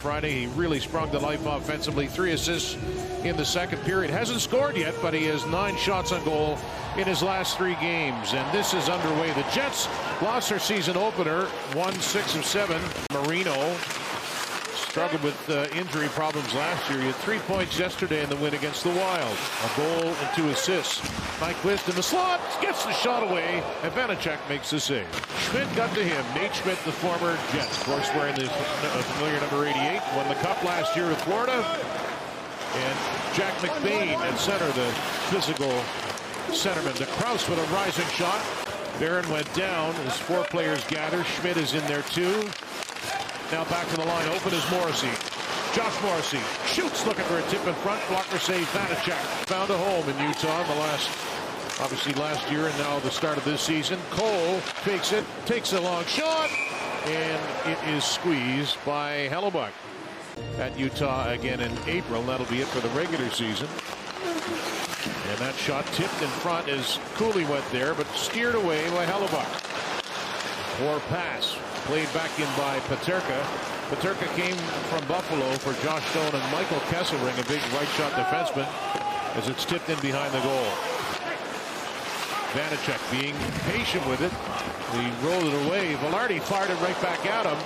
Friday, he really sprung to life offensively. 3 assists in the second period. Hasn't scored yet, but he has 9 shots on goal in his last 3 games. And this is underway. The Jets lost their season opener, won 6 of 7. Marino struggled with injury problems last year. He had 3 points yesterday in the win against the Wild. A goal and 2 assists. Nyquist in the slot, gets the shot away, and Vanacek makes the save. Schmidt got to him. Nate Schmidt, the former Jet, of course, wearing the familiar number 88, won the Cup last year with Florida. And Jack McBain at center, the physical centerman. To Krause with a rising shot. Barron went down as 4 players gather. Schmidt is in there too. Now back to the line, open is Morrissey. Josh Morrissey shoots, looking for a tip in front. Blocker save, Vanacek. Found a home in Utah in the last year and now the start of this season. Cole fakes it, takes a long shot, and it is squeezed by Hellebuyck. At Utah again in April, that'll be it for the regular season. And that shot tipped in front as Cooley went there, but steered away by Hellebuyck. Poor pass. Played back in by Peterka. Peterka came from Buffalo for Josh Stone and Michael Kesselring, a big right shot defenseman, as it's tipped in behind the goal. Vanacek being patient with it. He rolled it away. Velarde fired it right back at him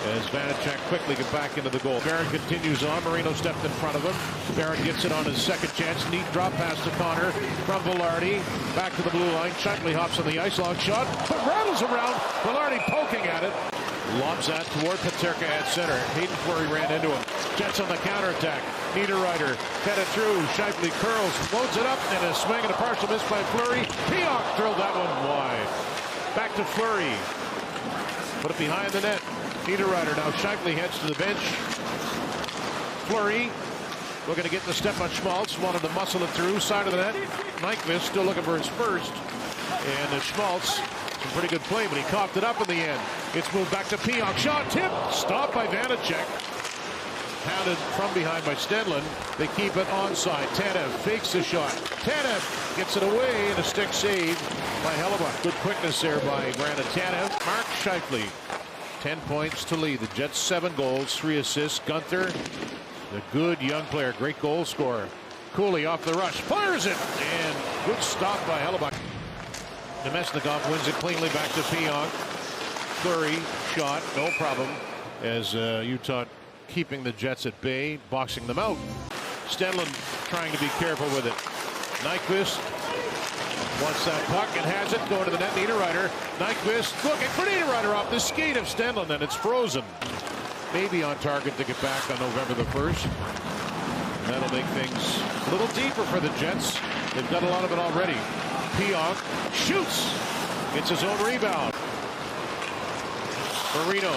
as Vanacek quickly get back into the goal. Barron continues on. Marino stepped in front of him. Barron gets it on his second chance. Neat drop pass to Connor from Velarde. Back to the blue line. Scheifele hops on the ice. Long shot, but rattles around. Velarde poking at it. Lobs that toward Peterka at center. Hayden Fleury ran into him. Jets on the counterattack. Niederreiter headed through. Scheifele curls, loads it up, and a swing and a partial miss by Fleury. Pionk drilled that one wide. Back to Fleury. Put it behind the net. Niederreiter now. Scheifele heads to the bench. Fleury looking to get the step on Schmaltz. Wanted to muscle it through. Side of the net. Nyquist still looking for his first. And Schmaltz, some pretty good play, but he coughed it up in the end. It's moved back to Pionk. Shot tip. Stopped by Vanacek. Pounded from behind by Stenlund. They keep it onside. Tanev fakes the shot. Tanev gets it away and a stick save by Hellebuyck. Good quickness there by Brandon Tanev. Mark Scheifele. 10 points to lead. The Jets 7 goals, 3 assists. Guenther, the good young player, great goal scorer. Cooley off the rush, fires it, and good stop by Hellebuyck. Nemesnikov wins it cleanly back to Pionk. Fleury shot, no problem, as Utah keeping the Jets at bay, boxing them out. Stenlund trying to be careful with it. Nyquist wants that puck and has it, going to the net. Niederreiter. Nyquist looking for Niederreiter off the skate of Stenlund, and it's frozen. Maybe on target to get back on November the 1st. And that'll make things a little deeper for the Jets. They've got a lot of it already. Pionk shoots. Gets his own rebound. Marino.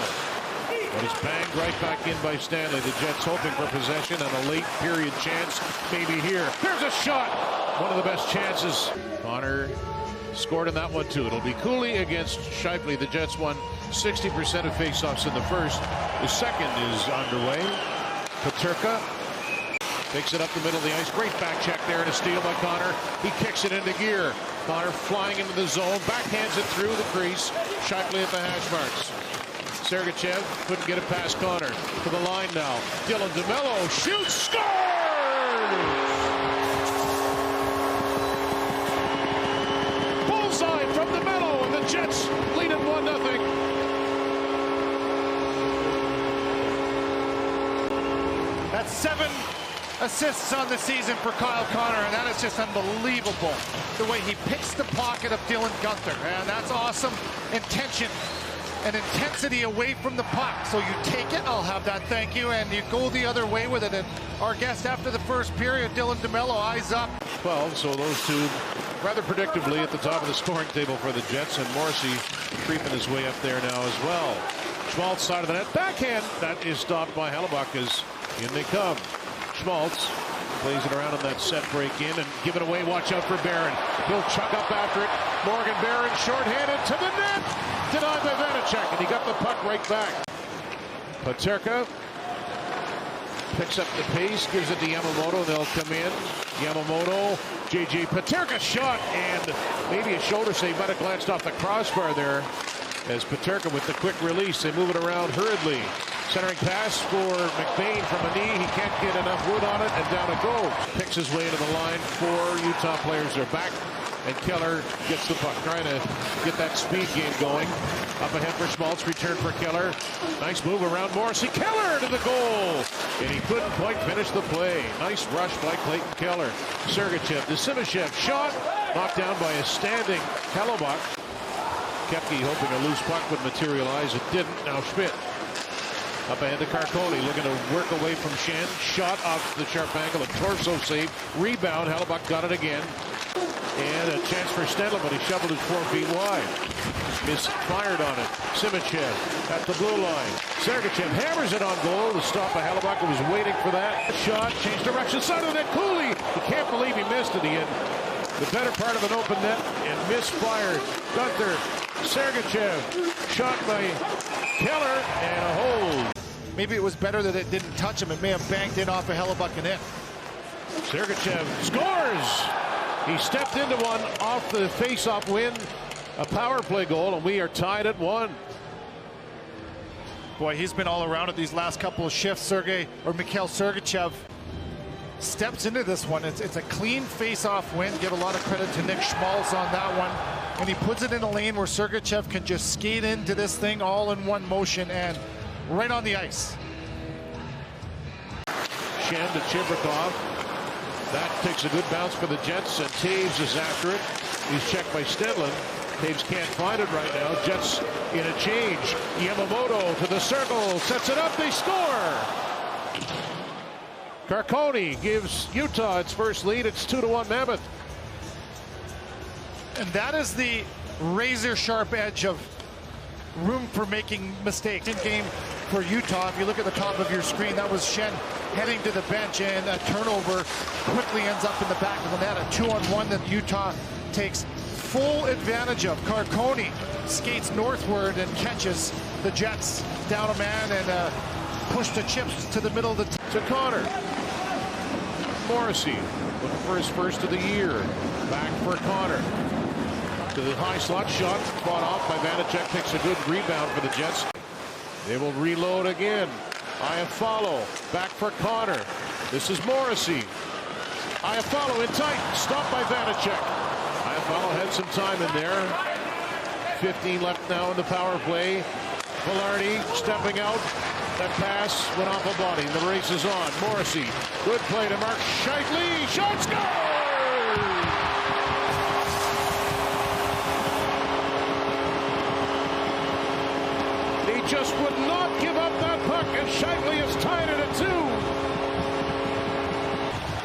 But it's banged right back in by Stanley. The Jets hoping for possession and a late period chance maybe here. There's a shot. One of the best chances. Connor scored in that one too. It'll be Cooley against Scheifele. The Jets won 60% of faceoffs in the first. The second is underway. Peterka takes it up the middle of the ice. Great back check there and a steal by Connor. He kicks it into gear. Connor flying into the zone. Backhands it through the crease. Scheifele at the hash marks. Sergachev couldn't get it past Connor. To the line now. Dylan DeMelo shoots. Scored! Bullseye from DeMelo, and the Jets lead it 1-0. That's 7 assists on the season for Kyle Connor, and that is just unbelievable. The way he picks the pocket of Dylan Guenther, and that's awesome intention and intensity away from the puck. So you take it, I'll have that, thank you, and you go the other way with it. And our guest after the first period, Dylan DeMelo, eyes up. 12, so those two rather predictably at the top of the scoring table for the Jets, and Morrissey creeping his way up there now as well. Schmaltz side of the net, backhand. That is stopped by Hellebuyck as in they come. Schmaltz plays it around on that set break in and give it away. Watch out for Barron. He'll chuck up after it. Morgan Barron shorthanded to the net. Denied by Vanacek, and he got the puck right back. Peterka picks up the pace, gives it to Yamamoto. They'll come in. Yamamoto, J.J. Peterka shot, and maybe a shoulder save. Might have glanced off the crossbar there as Peterka with the quick release. They move it around hurriedly. Centering pass for McBain from a knee. He can't get enough wood on it, and down it goes. Picks his way to the line. 4 Utah players are back, and Keller gets the puck, trying to get that speed game going. Up ahead for Schmaltz, return for Keller. Nice move around Morrissey. Keller to the goal, and he couldn't quite finish the play. Nice rush by Clayton Keller. Sergachev to Sergachev, shot knocked down by a standing Hellebuck. Kepke hoping a loose puck would materialize. It didn't. Now Schmidt. Up ahead to Carcone, looking to work away from Shen. Shot off the sharp angle, a torso save. Rebound, Hellebuck got it again. And a chance for Stedler, but he shoveled it 4 feet wide. Misfired on it. Sergachev at the blue line. Sergachev hammers it on goal to stop a Hellebuck who was waiting for that. Shot, change direction, side of the net. Cooley, he can't believe he missed it. He had the better part of an open net and misfired. Guenther, Sergachev, shot by Keller, and a hold. Maybe it was better that it didn't touch him. It may have banked in off a Hellebuck and in. Sergachev scores! He stepped into one off the face-off win, a power play goal, and we are tied at 1. Boy, he's been all around it these last couple of shifts. Mikhail Sergachev steps into this one. It's a clean face-off win. Give a lot of credit to Nick Schmaltz on that one. And he puts it in a lane where Sergachev can just skate into this thing all in one motion and right on the ice. Shen to Chibrikov. That takes a good bounce for the Jets, and Taves is after it. He's checked by Stedlin. Taves can't find it right now. Jets in a change. Yamamoto to the circle, sets it up, they score! Carcone gives Utah its first lead. It's 2-1 Mammoth. And that is the razor-sharp edge of room for making mistakes. In game for Utah, if you look at the top of your screen, that was Shen heading to the bench, and a turnover quickly ends up in the back of the net. A 2-on-1 that Utah takes full advantage of. Carcone skates northward and catches the Jets down a man and push the chips to the middle of the to Connor. Morrissey looking for his first of the year. Back for Connor. To the high slot, shot fought off by Vanacek. Takes a good rebound for the Jets. They will reload again. Iafallo back for Connor. This is Morrissey. Iafallo in tight, stopped by Vanacek. Iafallo had some time in there. 15 left now in the power play. Velarde stepping out. That pass went off a body. The race is on. Morrissey, good play to Mark Scheifele. Shot, score! He just would not give up that puck, and Scheifele has tied it at 2.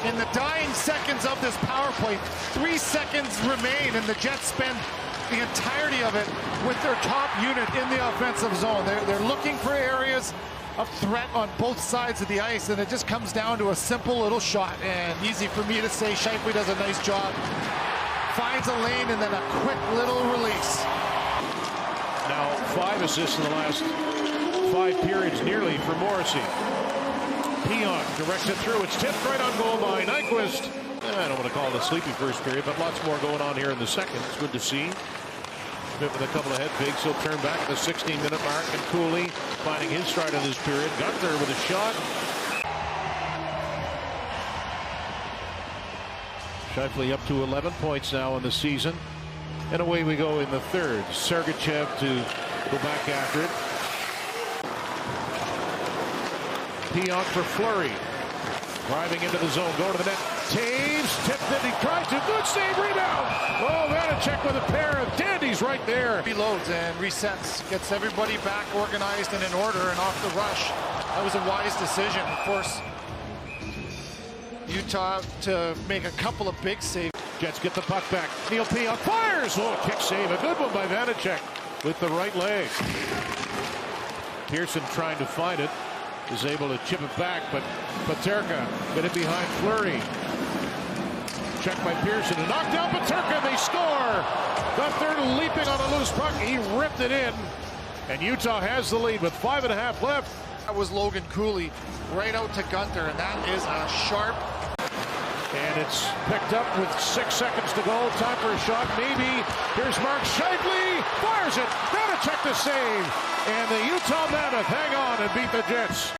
In the dying seconds of this power play, 3 seconds remain, and the Jets spend the entirety of it with their top unit in the offensive zone. They're looking for areas of threat on both sides of the ice, and it just comes down to a simple little shot. And easy for me to say, Scheifele does a nice job. Finds a lane and then a quick little release. Now 5 assists in the last 5 periods nearly for Morrissey. Pionk directs it through. It's tipped right on goal by Nyquist. I don't want to call it a sleepy first period, but lots more going on here in the second. It's good to see. Smith with a couple of head fakes. He'll turn back at the 16-minute mark, and Cooley finding his stride in this period. Guenther with a shot. Scheifele up to 11 points now in the season. And away we go in the third. Sergachev to go back after it. Pionk for Fleury. Driving into the zone, going to the net. Taves tipped it. He tried to. Good save, rebound. Oh, Vanacek with a pair of dandies right there. Reloads and resets. Gets everybody back organized and in order and off the rush. That was a wise decision. Of course, Utah to make a couple of big saves. Jets get the puck back. Neil Pionk fires. Oh, a kick save. A good one by Vanacek with the right leg. Pearson trying to find it. Is able to chip it back, but Paterka get it behind Fleury. Checked by Pearson and knocked down Paterka. They score. Guenther leaping on a loose puck. He ripped it in, and Utah has the lead with 5.5 left. That was Logan Cooley right out to Guenther, and that is a sharp. And And it's picked up with 6 seconds to go. Time for a shot, maybe. Here's Mark Scheifele, fires it. That'll check the save. And the Utah Mammoth hang on and beat the Jets.